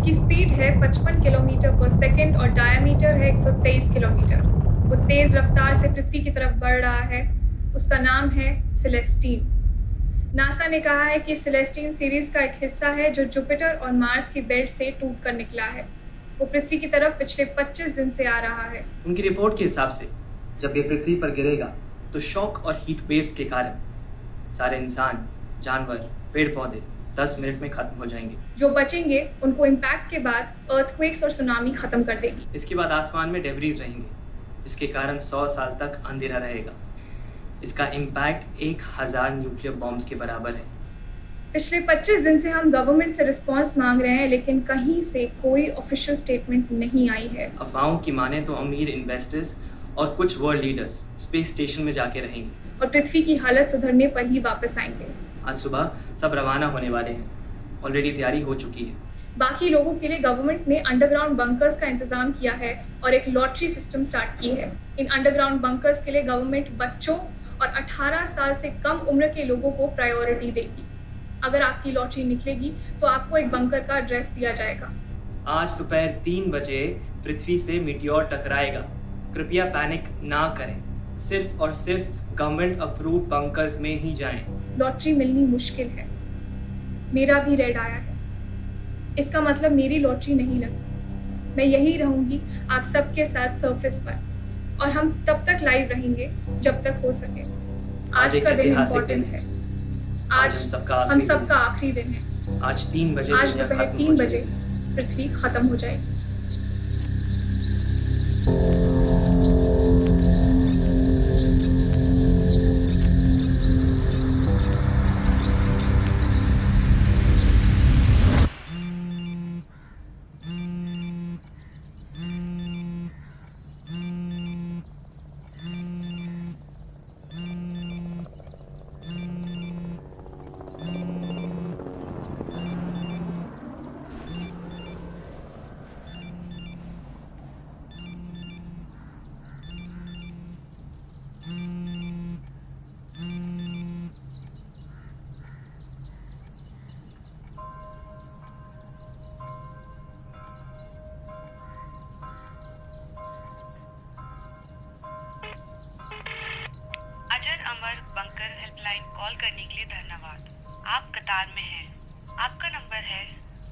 उसकी स्पीड है 55 किलोमीटर पर सेकंड और डायमीटर है 123 किलोमीटर। वो तेज रफ्तार से पृथ्वी की तरफ बढ़ रहा है। उसका नाम है सेलेस्टीन। नासा ने कहा है कि सेलेस्टीन सीरीज का एक हिस्सा है जो जुपिटर और मार्स की बेल्ट से टूट कर निकला है। वो पृथ्वी की तरफ पिछले 25 दिन से आ रहा है। उनकी रिपोर्ट के हिसाब से जब ये पृथ्वी पर गिरेगा तो शॉक और हीट वेव्स के कारण सारे इंसान, जानवर, पेड़ पौधे 10 मिनट में खत्म हो जाएंगे। जो बचेंगे उनको इम्पैक्ट के बाद अर्थक्वेक्स और सुनामी खत्म कर देगी। इसके बाद आसमान में डेब्रीज रहेंगे, जिसके कारण 100 साल तक अंधेरा रहेगा। इसका इम्पैक्ट 1000 न्यूक्लियर बॉम्ब्स के बराबर है। पिछले 25 दिन से हम गवर्नमेंट से रिस्पांस मांग रहे हैं, लेकिन कहीं से कोई ऑफिशियल स्टेटमेंट नहीं आई है। अफवाहों की माने तो अमीर इन्वेस्टर्स और कुछ वर्ल्ड लीडर्स स्पेस स्टेशन में जाके रहेंगे और पृथ्वी की हालत सुधरने पर ही वापस आएंगे। आज सुबह सब रवाना होने वाले हैं। ऑलरेडी तैयारी हो चुकी है। बाकी लोगों के लिए गवर्नमेंट ने अंडरग्राउंड बंकर्स का इंतजाम किया है और एक लॉटरी सिस्टम स्टार्ट की है। इन अंडरग्राउंड बंकर्स के लिए गवर्नमेंट बच्चों और 18 साल से कम उम्र के लोगों को प्रायोरिटी देगी। अगर आपकी लॉटरी निकलेगी तो आपको एक बंकर का एड्रेस दिया जाएगा। आज दोपहर 3 बजे पृथ्वी से मीटियोर टकराएगा। कृपया पैनिक ना करें। सिर्फ और सिर्फ गवर्नमेंट अप्रूव बंकर्स में ही जाएं। लॉटरी मिलनी मुश्किल है। मेरा भी रेड आया है। इसका मतलब मेरी लॉटरी नहीं लगी। मैं यही रहूंगी आप सबके साथ सरफेस पर, और हम तब तक लाइव रहेंगे जब तक हो सके। आज का दिन इम्पोर्टेंट है। आज हम सबका आखिरी दिन है। आज 3 बजे आज दोपहर 3 बजे पृथ्वी खत्म हो जाएगी। अमर बंकर हेल्पलाइन कॉल करने के लिए धन्यवाद। आप कतार में हैं। आपका नंबर है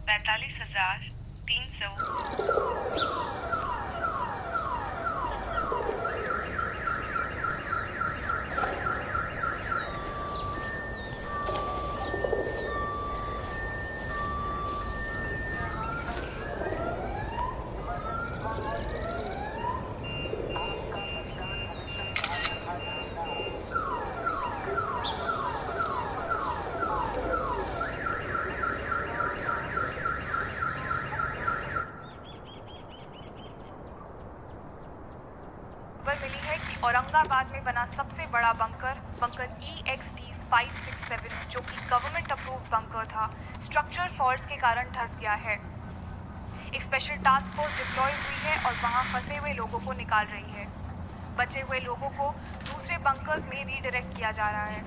45,300। मिली है कि औरंगाबाद में बना सबसे बड़ा बंकर EXT-567, जो कि गवर्नमेंट अप्रूव्ड बंकर था, स्ट्रक्चरल फॉल्ट्स के कारण धंस गया है। एक स्पेशल टास्क फोर्स डिप्लॉय हुई है और वहां फंसे हुए लोगों को निकाल रही है। बचे हुए लोगों को दूसरे बंकर्स में रीडायरेक्ट किया जा रहा है।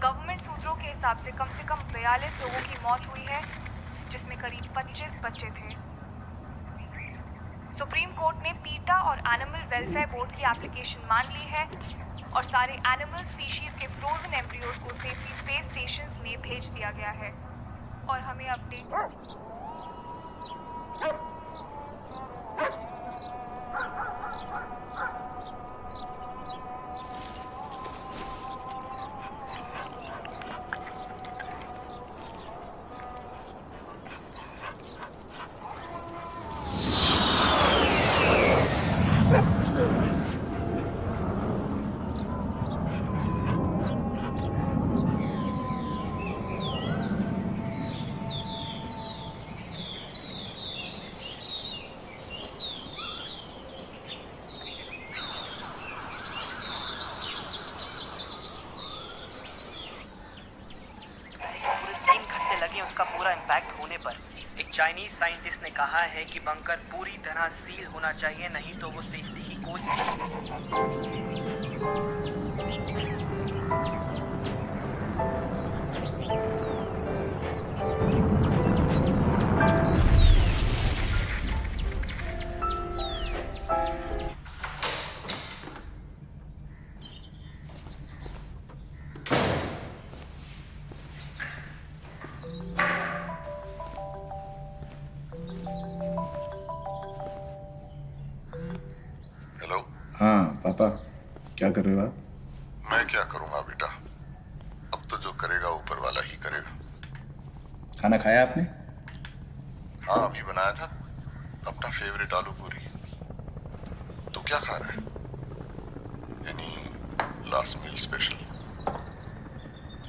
गवर्नमेंट सूत्रों के हिसाब से कम 42 लोगों की मौत हुई है, जिसमें करीब 25 बच्चे थे। सुप्रीम कोर्ट ने पीटा और एनिमल वेलफेयर बोर्ड की एप्लीकेशन मान ली है और सारे एनिमल स्पीशीज के फ्रोजन एम्ब्रियोज को सेफली स्पेस स्टेशन में भेज दिया गया है। और हमें अपडेट उसका पूरा इम्पैक्ट होने पर एक चाइनीज साइंटिस्ट ने कहा है कि बंकर पूरी तरह सील होना चाहिए, नहीं तो वो सेफ्टी की कोई नहीं। पापा क्या कर रहे हो आप? मैं क्या करूंगा बेटा, अब तो जो करेगा ऊपर वाला ही करेगा। खाना खाया आपने? हाँ, अभी बनाया था अपना फेवरेट आलू पूरी। तो क्या खा रहा है? Any last meal special?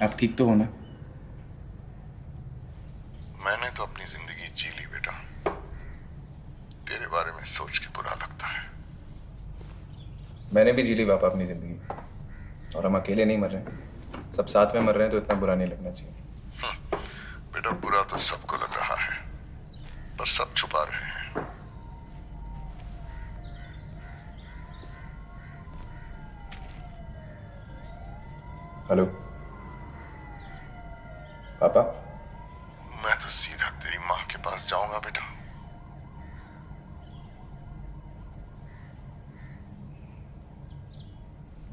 आप ठीक तो हो ना? मैंने तो अपनी जिंदगी जी ली बेटा, तेरे बारे में सोच के बुरा लगता है। मैंने भी जी ली पापा अपनी जिंदगी, और हम अकेले नहीं मर रहे, सब साथ में मर रहे हैं, तो इतना बुरा नहीं लगना चाहिए। बेटा बुरा तो सबको लग रहा है, पर सब छुपा रहे हैं। हेलो पापा, मैं तो सीधा तेरी माँ के पास जाऊंगा बेटा।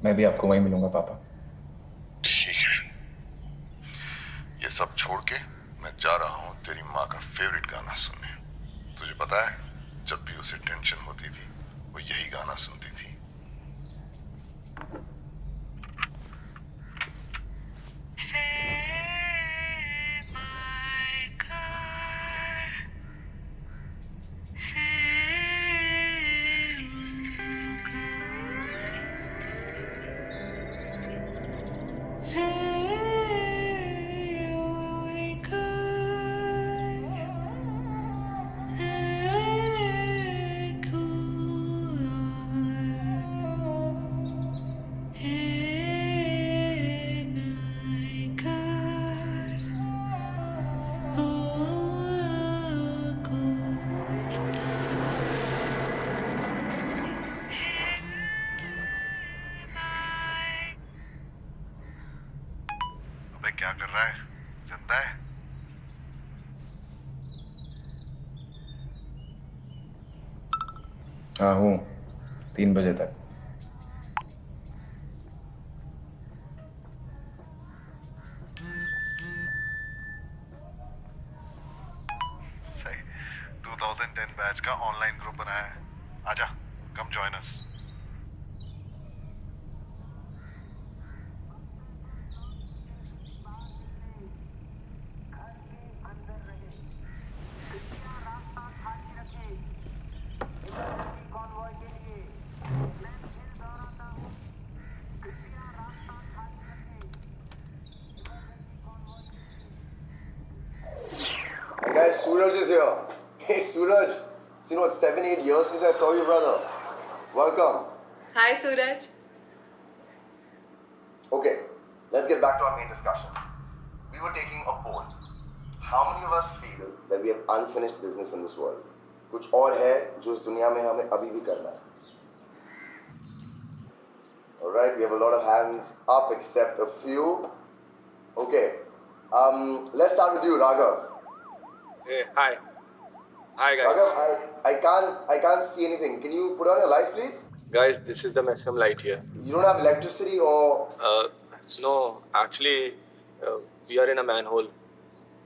मैं भी आपको वहीं मिलूंगा पापा। ठीक है, ये सब छोड़ के मैं जा रहा हूँ तेरी माँ का फेवरेट गाना सुनने। तुझे पता है, जब भी उसे टेंशन होती थी वो यही गाना सुनती थी। अबे क्या कर रहा है, जिंदा है? हाँ हूँ, 3 बजे तक। सही, 2010 बैच का ऑनलाइन ग्रुप बनाया है, आजा, come join us. Hey guys, Suraj is here. Hey Suraj, it's been what, 7-8 years since I saw you, brother. Welcome. Hi, Suraj. Okay, let's get back to our main discussion. We were taking a poll. How many of us feel that we have unfinished business in this world? कुछ और है जो इस दुनिया में हमें अभी भी करना है. Alright, we have a lot of hands up except a few. Okay, let's start with you, Raghav. Hey, hi. Hi guys. Raghav, I can't see anything. Can you put on your lights, please? Guys, this is the maximum light here. You don't have electricity or... No, actually, we are in a manhole.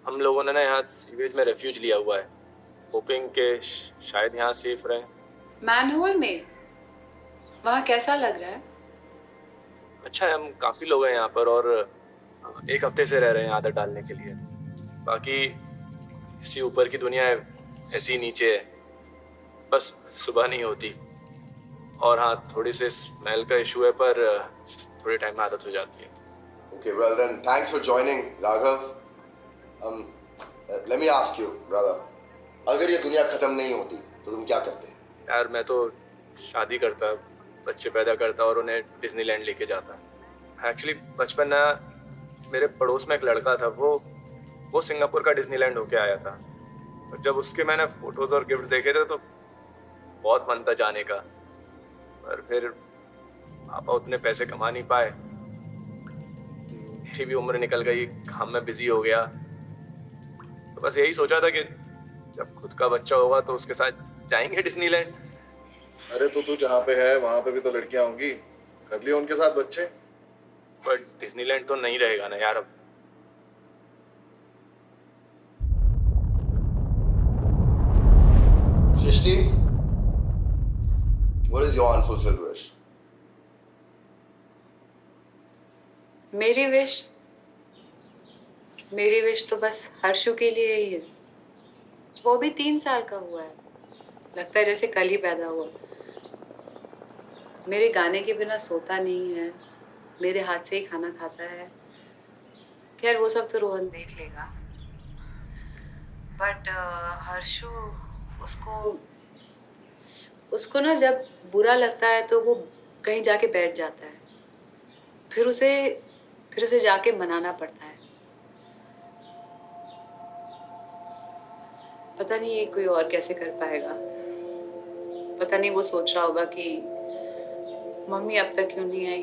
हम लोगों ने ना यहाँ sewage में refuge लिया हुआ है, hopping के शायद यहाँ सेफ रहे। मैनहोल में? वहाँ कैसा लग रहा है? अच्छा है, हम काफ़ी लोग हैं यहाँ पर और 1 हफ्ते से रह रहे हैं आदत डालने के लिए। बाकी इसी ऊपर की दुनिया है, ऐसी नीचे है, बस सुबह नहीं होती। और हाँ, थोड़ी सी स्मेल का इशू है, पर थोड़े टाइम में आदत हो जाती है। Okay, well then, thanks for joining, Raghav. Let me ask you, brother. अगर ये दुनिया खत्म नहीं होती, तो तुम क्या करते? यार मैं तो शादी करता, बच्चे पैदा करता और उन्हें डिज्नीलैंड लेके जाता। एक्चुअली बचपन में मेरे पड़ोस में एक लड़का था, वो सिंगापुर का डिज्नीलैंड होके आया था। और जब उसके मैंने फोटोज और गिफ्ट देखे थे तो बहुत मन था जाने का, पर फिर पापा उतने पैसे कमा नहीं पाए, मेरी भी उम्र निकल गई, काम में बिजी हो गया। तो बस यही सोचा था कि जब खुद का बच्चा होगा तो उसके साथ जाएंगे डिज्नीलैंड। अरे तो तू जहाँ पे है वहाँ पे भी तो लड़कियाँ होंगी, कर लियो उनके साथ बच्चे। पर डिज्नीलैंड तो नहीं रहेगा ना यार अब। Shrishti, what is your unfulfilled wish? मेरी विश तो बस हर्षु के लिए ही है। वो भी 3 साल का हुआ है, लगता है जैसे कल ही पैदा हुआ। मेरे गाने के बिना सोता नहीं है, मेरे हाथ से ही खाना खाता है। खैर वो सब तो रोहन देख लेगा, बट हर्षु उसको ना जब बुरा लगता है तो वो कहीं जाके बैठ जाता है, फिर उसे जाके मनाना पड़ता है। पता नहीं ये कोई और कैसे कर पाएगा। पता नहीं वो सोच रहा होगा कि मम्मी अब तक क्यों नहीं आई।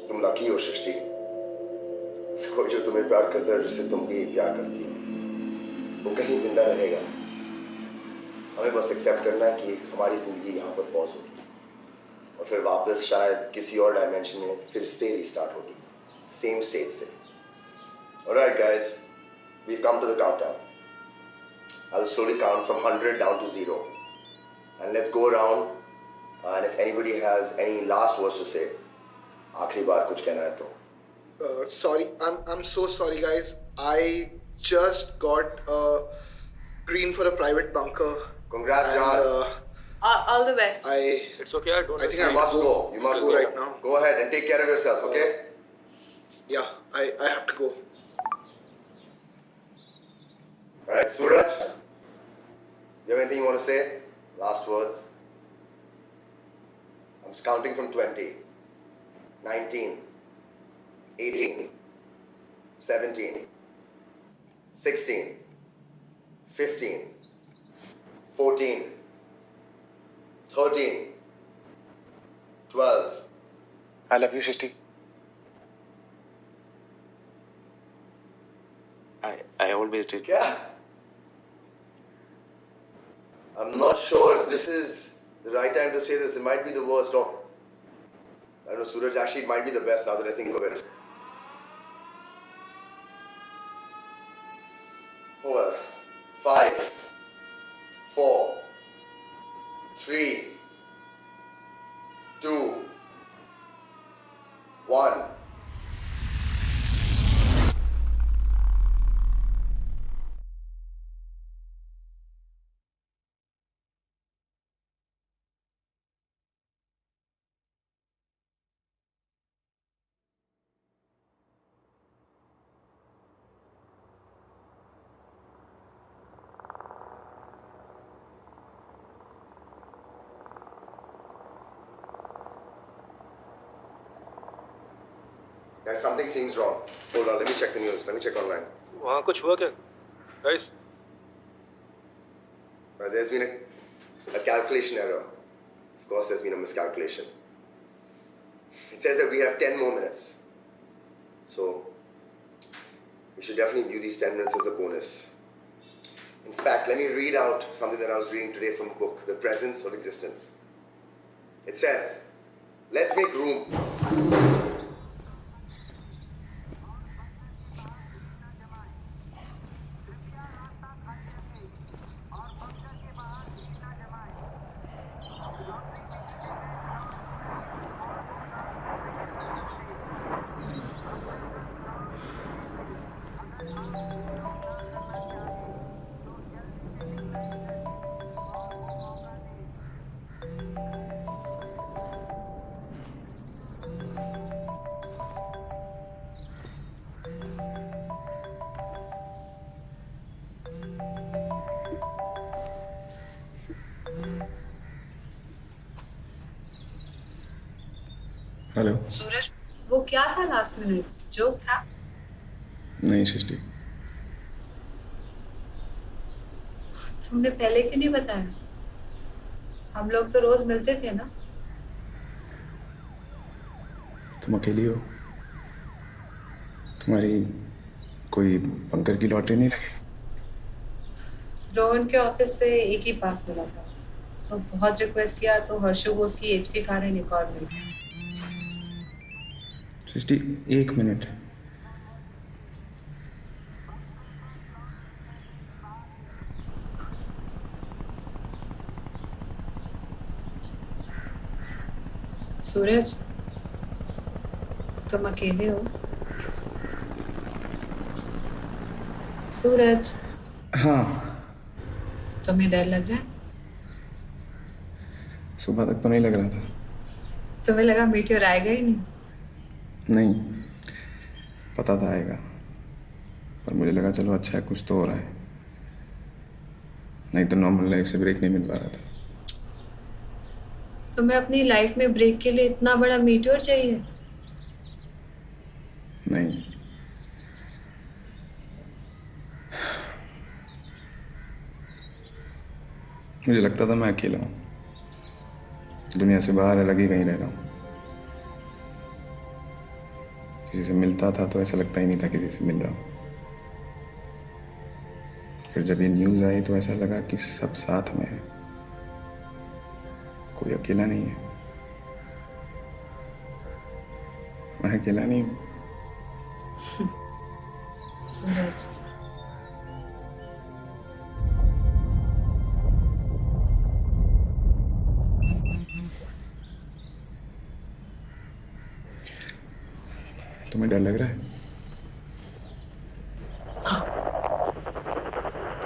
तुम लकी हो सृष्टि, कोई जो तुम्हें प्यार करता है, जिससे तुम भी प्यार करती हो, वो कहीं जिंदा रहेगा। हमें बस एक्सेप्ट करना है कि हमारी जिंदगी यहाँ पर पॉज होगी और फिर वापस शायद किसी और डायमेंशन में फिर से रिस्टार्ट होगी, सेम स्टेज से। Alright guys, we've come to the countdown. I will slowly count from 100 down to 0, and let's go around. And if anybody has any last words to say, आखिरी बार कुछ कहना है तो। Sorry, I'm so sorry, guys. I just got green for a private bunker. Congrats, John. All the best. It's okay, I think You must go. You must go right now. Go ahead and take care of yourself, okay? Yeah, I have to go. All right, Suraj, do you have anything you want to say? Last words? I'm just counting from 20, 19, 18, 17, 16, 15, 14, 13, 12. I love you, Shrishti. I always did. Yeah. I'm not sure if this is the right time to say this. It might be the worst. Or I don't know, Suraj, actually it might be the best now that I think of it. Oh well. 5, 4, 3, 2, 1. Guys, something seems wrong. Hold on, let me check the news. Let me check online. वहाँ कुछ हुआ क्या guys? There's been a calculation error. Of course, there's been a miscalculation. It says that we have 10 more minutes. So, we should definitely view these 10 minutes as a bonus. In fact, let me read out something that I was reading today from a book, The Presence of Existence. It says, let's make room. Hello Suraj, वो क्या था last minute? Joke था? नहीं सृष्टि, तुमने पहले क्यों नहीं बताया? हम लोग तो रोज मिलते थे ना। तुम अकेली हो? तुम्हारी कोई बंकर की लॉटरी नहीं लगी? रोहन के ऑफिस से एक ही पास मिला था, तो बहुत रिक्वेस्ट किया तो हर्षु को उसकी एज के कारण एक और मिल गया। सृष्टि, 1 मिनट। सूरज, तुम अकेले हो? सूरज, हाँ, तुम्हें डर लग रहा है? सुबह तक तो नहीं लग रहा था। तुम्हें लगा मीटियोर आएगा ही नहीं? नहीं, पता था आएगा, पर मुझे लगा चलो अच्छा है, कुछ तो हो रहा है। नहीं तो नॉर्मल लाइफ से ब्रेक नहीं मिल पा रहा था। तुम्हें अपनी लाइफ में ब्रेक के लिए इतना बड़ा मीटियोर चाहिए? नहीं, मुझे लगता था मैं अकेला हूँ, दुनिया से बाहर अलग ही कहीं रह रहा हूँ। किसी से मिलता था तो ऐसा लगता ही नहीं था किसी से मिल रहा हूँ। फिर जब ये न्यूज़ आई तो ऐसा लगा कि सब साथ में है, कोई अकेला नहीं है। मैं अकेला नहीं हूँ। सूरज, तुम्हें डर लग रहा है?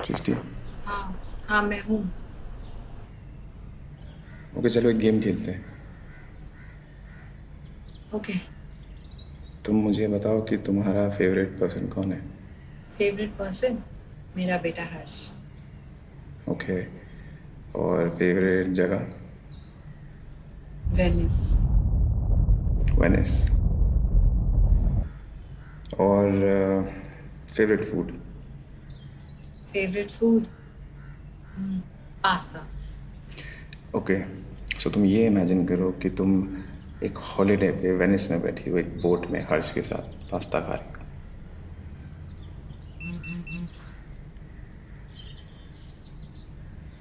सृष्टि, हाँ मैं हूँ। ओके चलो एक गेम खेलते हैं। ओके। तुम मुझे बताओ कि तुम्हारा फेवरेट पर्सन कौन है? Favourite person? मेरा बेटा हर्ष। ओके, और फेवरेट जगह? वेनिस। वेनिस। और favourite food? Favourite food? Pasta. Okay, so तुम ये इमेजिन करो कि तुम एक हॉलीडे पे वेनिस में बैठी हो, एक बोट में हर्ष के साथ पास्ता खा रही हो।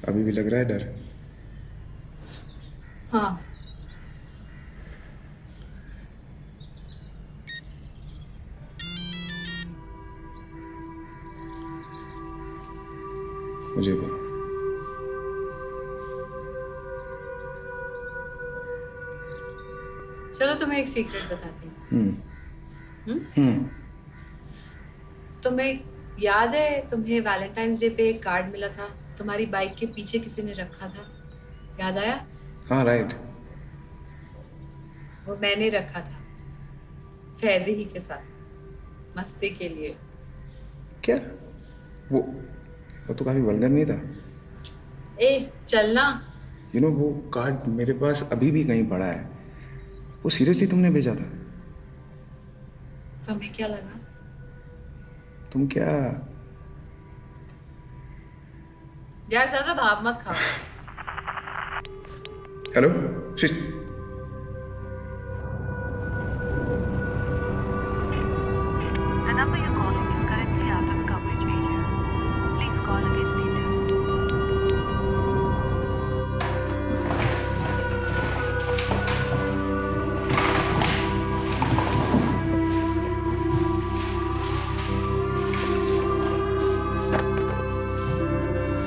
अभी भी लग रहा है डर? हाँ। मुझे भी। चलो तुम्हें एक सीक्रेट बताती हूँ। तुम्हें याद है तुम्हें वैलेंटाइंस डे पे एक कार्ड मिला था, तुम्हारी बाइक के पीछे किसी ने रखा था, याद आया? हाँ राइट। वो मैंने रखा था फैदी ही के साथ, मस्ती के लिए। क्या? वो तो काफी वल्गर नहीं था? ए चलना। यू नो वो कार्ड मेरे पास अभी भी कहीं पड़ा है। वो सीरियसली तुमने भेजा था? तुम्हें क्या लगा? तुम क्या यार ज्यादा भाव मत खाओ। Hello The number you're calling is currently out of coverage area. Please call again later.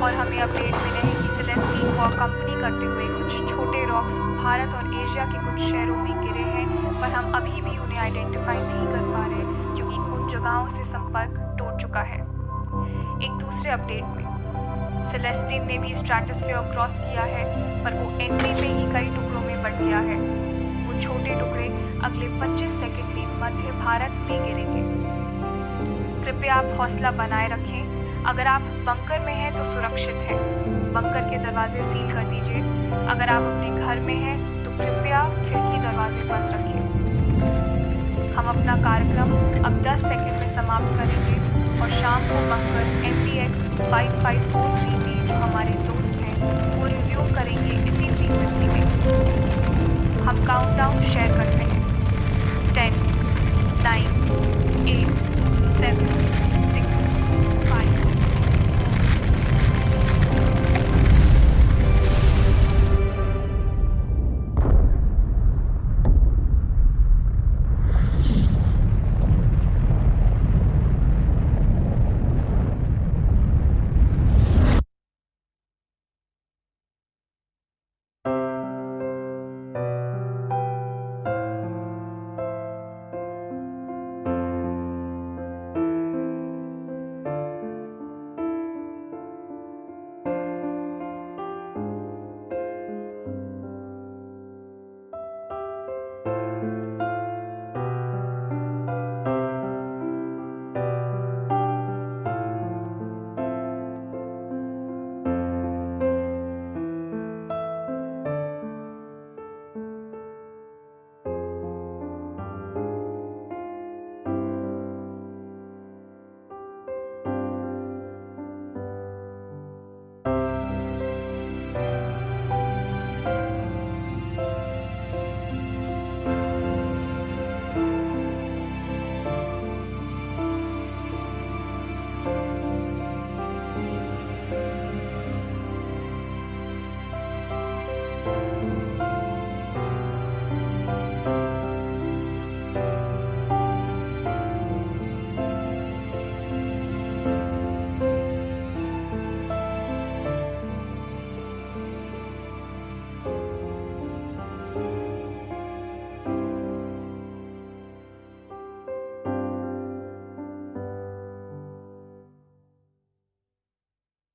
और हमें अपडेट मिले हैं कि सेलेस्टीन को कंपनी करते हुए कुछ छोटे रॉक्स भारत और एशिया के कुछ शहरों में गिरे हैं, पर हम अभी भी उन्हें आइडेंटिफाई नहीं कर पा रहे क्योंकि उन जगहों से संपर्क टूट चुका है। एक दूसरे अपडेट में सेलेस्टीन ने भी स्ट्रैटोस्फीयर क्रॉस किया है, पर वो एंट्री में ही कई टुकड़ों में बंट गया है। वो छोटे टुकड़े अगले 25 सेकंड में मध्य भारत में गिरेंगे। कृपया आप हौसला बनाए रखें। अगर आप बंकर में हैं तो सुरक्षित हैं, बंकर के दरवाजे सील कर दीजिए। अगर आप अपने घर में हैं तो कृपया खिड़की दरवाजे बंद रखिए। हम अपना कार्यक्रम अब 10 सेकंड में समाप्त करेंगे और शाम को बंकर MDX 5543 में जो हमारे दोस्त हैं वो रिज्यूम करेंगे इसी फ्रीक्वेंसी में। हम काउंटडाउन शेयर करते हैं। 10, 9, 8, 7 है।